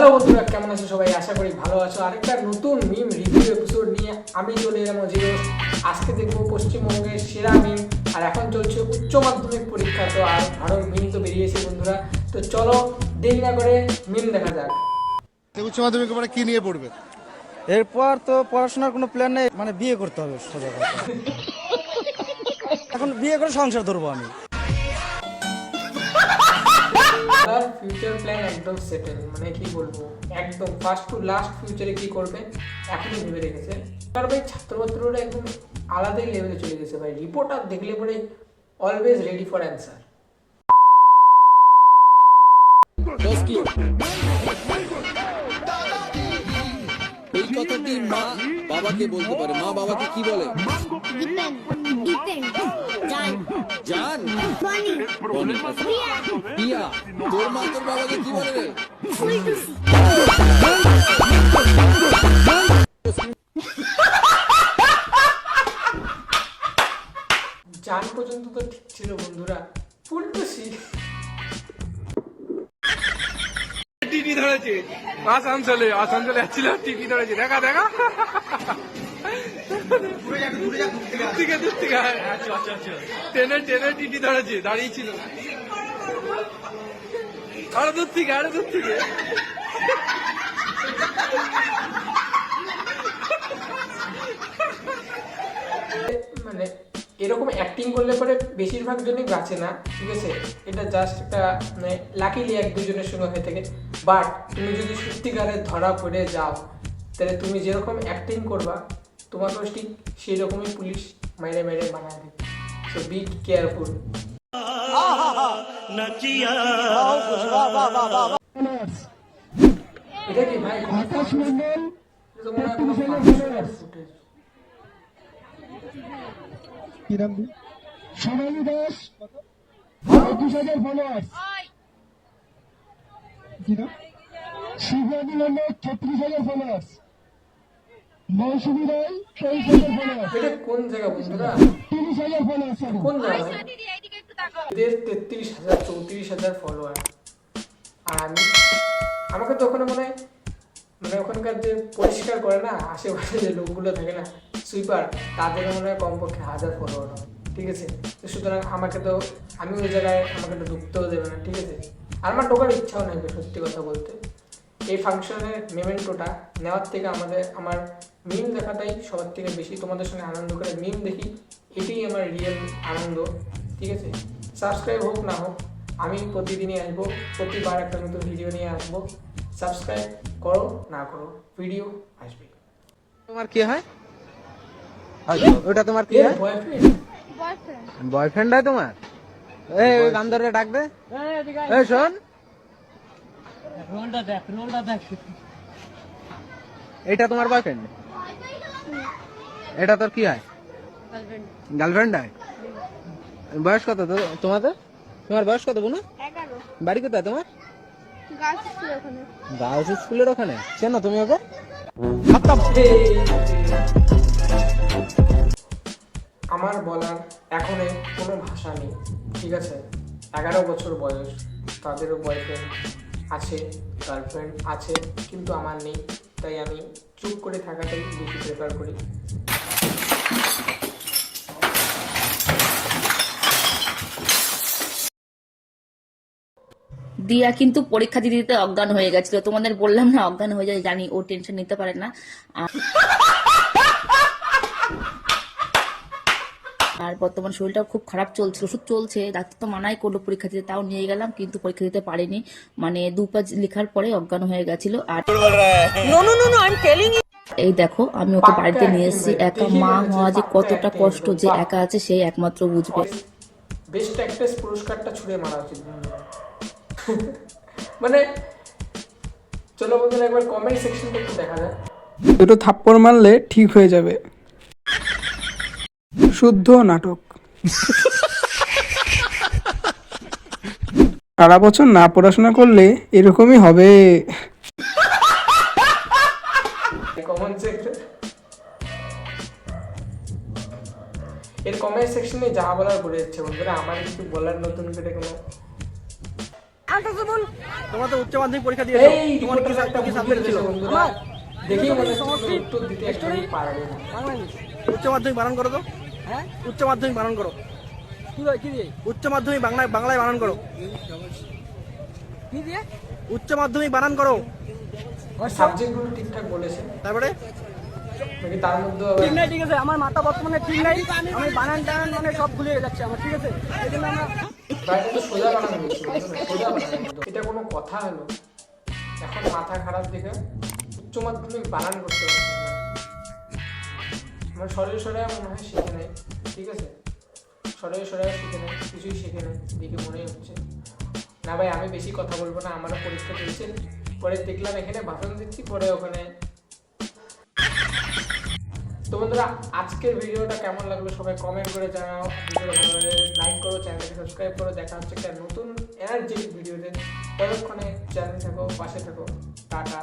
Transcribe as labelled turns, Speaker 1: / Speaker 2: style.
Speaker 1: Hello বন্ধুরা, কেমন আছো সবাই? আশা করি ভালো আছো। আরেকটা নতুন মিম রিভিউ এপিসোড নিয়ে আমি চলে এলাম জিরো। আজকে দেখবো পশ্চিমবঙ্গের সেরা মিম। আর এখন চলছে উচ্চ মাধ্যমিক পরীক্ষা, তো আর আরও মিম তো বেরিয়েছে বন্ধুরা। তো চলো দেরি না করে মিম দেখা যাক।
Speaker 2: উচ্চ মাধ্যমিকের পরে কি নিয়ে পড়বে?
Speaker 3: এরপর তো পড়াশোনার কোনো প্ল্যান নেই, মানে বিয়ে করতে হবে সোজা কথা। এখন বিয়ে করে সংসার ধরবো আমি।
Speaker 1: তার ফিউচার প্ল্যান একদম সেটেল, মানে কি বলবো, একদম ফার্স্ট টু লাস্ট ফিউচারে কি করবে এখনই ভেবে রেখেছে। আর ভাই ছাত্রছাত্রীরা একদম আলাদাই লেভেলে চলে গেছে ভাই। রিপোর্টার দেখলে পরে অলওয়েজ রেডি ফর অ্যান্সার।
Speaker 4: এই কথাটি মা বাবাকে বলতে পারে। মা বাবাকে কি বলে? জান পিয়া। তোর মা তোর বাবাকে কি বলে রে?
Speaker 1: জান পর্যন্ত তো ঠিক ছিল বন্ধুরা, ফুলটুসি।
Speaker 5: টিটি ধরেছে আসানসোলে আসছিল, টিটি ধরেছে। দেখা দূর থেকে ট্রেনে টিটি ধরেছে, দাঁড়িয়ে ছিল। আরো দূর থেকে
Speaker 1: মানে এরকম অ্যাক্টিং করলে পরে বেশিরভাগ জনই বাঁচে না, ঠিক আছে? এটা জাস্ট একটা মানে লাকিলি এক দুজনের সঙ্গে হয়ে থাকে। বাট তুমি যদি সত্যিকারে ধরা পড়ে যাও, তাহলে তুমি যেরকম অ্যাক্টিং করবা তোমাকেও ঠিক সেই রকমই পুলিশ মেরে বানায় দেবে। So be careful. এটা কি ভাই? আকাশ মন্ডল, এটা তো মনে হয় কোনো ফাংশনের ফুটেজ।
Speaker 6: সোনালী দাস 21,000 ফলোয়ার্স। শিবানী মন্ডল 36,000 ফলোয়ার্স। মৌসুমী রায় 23,000 ফলোয়ার্স।
Speaker 1: এটা কোন জায়গা বন্ধুরা?
Speaker 6: 30,000 ফলোয়ার্স।
Speaker 1: কোন জায়গা? 33,000 34,000 ফলোয়ার। আর আমাকে তো ওখানে মনে হয় মানে ওখানকার যে পরিষ্কার করে না আশেপাশে যে লোকগুলো থাকে না, সুইপার, তাদের মনে হয় কমপক্ষে 1000 ফলোয়ার হবে, ঠিক আছে? তো সুতরাং আমি ওই জায়গায় আমাকে তো ঢুকতেও দেবে না, ঠিক আছে? আর আমার ঢোকার ইচ্ছাও নেই সত্যি কথা বলতে। এই ফাংশনের মেমেন্টোটা নেওয়ার থেকে আমার মিম দেখাটাই সবার থেকে বেশি তোমাদের সঙ্গে আনন্দ করে মিম দেখি, এটাই আমার রিয়েল আনন্দ, ঠিক আছে? সাবস্ক্রাইব হোক না হোক, আমি প্রতিদিনই আসবো, প্রতিবার একটা নতুন ভিডিও নিয়ে আসবো। সাবস্ক্রাইব করো না করো, ভিডিও আসবে।
Speaker 3: তোমার কি হয়? ওটা তোমার কি হয়? বয়ফ্রেন্ড হয় তোমার? এই গান ধরে ডাক দে। এই শোন, এটা তোমার বয়ফ্রেন্ড? এটা তোর কি হয়? গার্লফ্রেন্ড হয়? বয়স কত তোমাদের? তোমার বয়স কত বোনা?
Speaker 7: 11।
Speaker 3: বাড়ি কোথায় তোমার?
Speaker 7: গার্লস
Speaker 3: স্কুলের ওখানে। চেনো তুমি ওকে?
Speaker 1: আমার বলার এখন কোনো ভাষা নেই, ঠিক আছে? 11 বছর বয়স, তাদেরও বয়ফ্রেন্ড আছে, গার্লফ্রেন্ড আছে, কিন্তু আমার নেই। তাই আমি চুপ করে থাকাটাই বেশি প্রেফার করি।
Speaker 8: দিয়া কিন্তু পরীক্ষা দিতে দিতে অজ্ঞান হয়ে গেছিল। তোমাদের বললাম না অজ্ঞান হয়ে যায়, জানি ও টেনশন নিতে পারে না। আর বর্তমান শরীরটা খুব খারাপ চলছে, ওষুধ চলছে, ডাক্তার তো মানাই করলো পরীক্ষা দিতে, তাও নিয়ে গেলাম, কিন্তু পরীক্ষা দিতে পারিনি। মানে 2 পেজ লেখার পরে অজ্ঞান হয়ে গেছিল। আর এই দেখো আমি ওকে বাড়িতে নিয়ে এসেছি। একা মা হওয়া যে কতটা কষ্ট, যে একা আছে সেই একমাত্র বুঝবে।
Speaker 1: বেস্ট অ্যাক্ট্রেস পুরস্কারটা ছুঁড়ে মারা উচিত মানে চলো বন্ধুরা, একবার কমেন্ট সেকশনটা একটু দেখা যায়।
Speaker 9: দুটো থাপ্পড় মারলে ঠিক হয়ে যাবে। শুদ্ধ নাটক। সারা বছর না পড়াশোনা করলে এরকমই হবে।
Speaker 1: এর কমেন্ট সেকশনে যা বলার বলে যাচ্ছে বন্ধুরা, আমার কিছু বলার নতুন করে কোনো
Speaker 3: তোমরা তো উচ্চ মাধ্যমিক পরীক্ষা দিয়েছো,
Speaker 1: এই
Speaker 3: তোমার কি
Speaker 1: একটা
Speaker 3: কি সাবজেক্ট ছিল?
Speaker 1: বন্ধুরা দেখি মনে হচ্ছে উত্তর দিতে একটু পারবে না।
Speaker 3: উচ্চ মাধ্যমিক বানান করো তো। হ্যাঁ, উচ্চ মাধ্যমিক বানান করো। কি দিয়ে? উচ্চ মাধ্যমিক বাংলায় বানান করো। কি দিয়ে? উচ্চ মাধ্যমিক বানান করো।
Speaker 1: সাবজেক্টগুলো ঠিকঠাক বলেছে,
Speaker 3: তারপরে
Speaker 1: নাকি তার মধ্যে
Speaker 3: ঠিক নাই, ঠিক আছে, আমার মাথা বর্তমানে ঠিক নাই, আমি বানান টানান মানে সব ভুলে যাচ্ছে আমার, ঠিক আছে? এই জন্য আমরা
Speaker 1: বাইরে তো সোজা বানানো হয়েছে, সোজা বানানো। এটা কোনো কথা হলো? এখন মাথা খারাপ দেখে উচ্চ মাধ্যমিক বানান করতে পারছি না। আমার শরীর সরাই মনে হয় শিখে নেই, ঠিক আছে? শরীর সরাই শিখে নেই, কিছুই শিখে নেই দিকে মনেই হচ্ছে না। ভাই আমি বেশি কথা বলবো না, আমারও পরীক্ষা চলছে। পরে দেখলাম এখানে ভাষণ দিচ্ছি, পরে ওখানে। তো বন্ধুরা আজকের ভিডিওটা কেমন লাগলো সবাই কমেন্ট করে জানাও। ভিডিওটা ভালো লাগলে লাইক করো, চ্যানেলটাকে সাবস্ক্রাইব করো। দেখা হচ্ছে একটা নতুন এনার্জেটিক ভিডিওতে। ততক্ষণে চ্যানেল থাকো, পাশে থাকো। টাটা।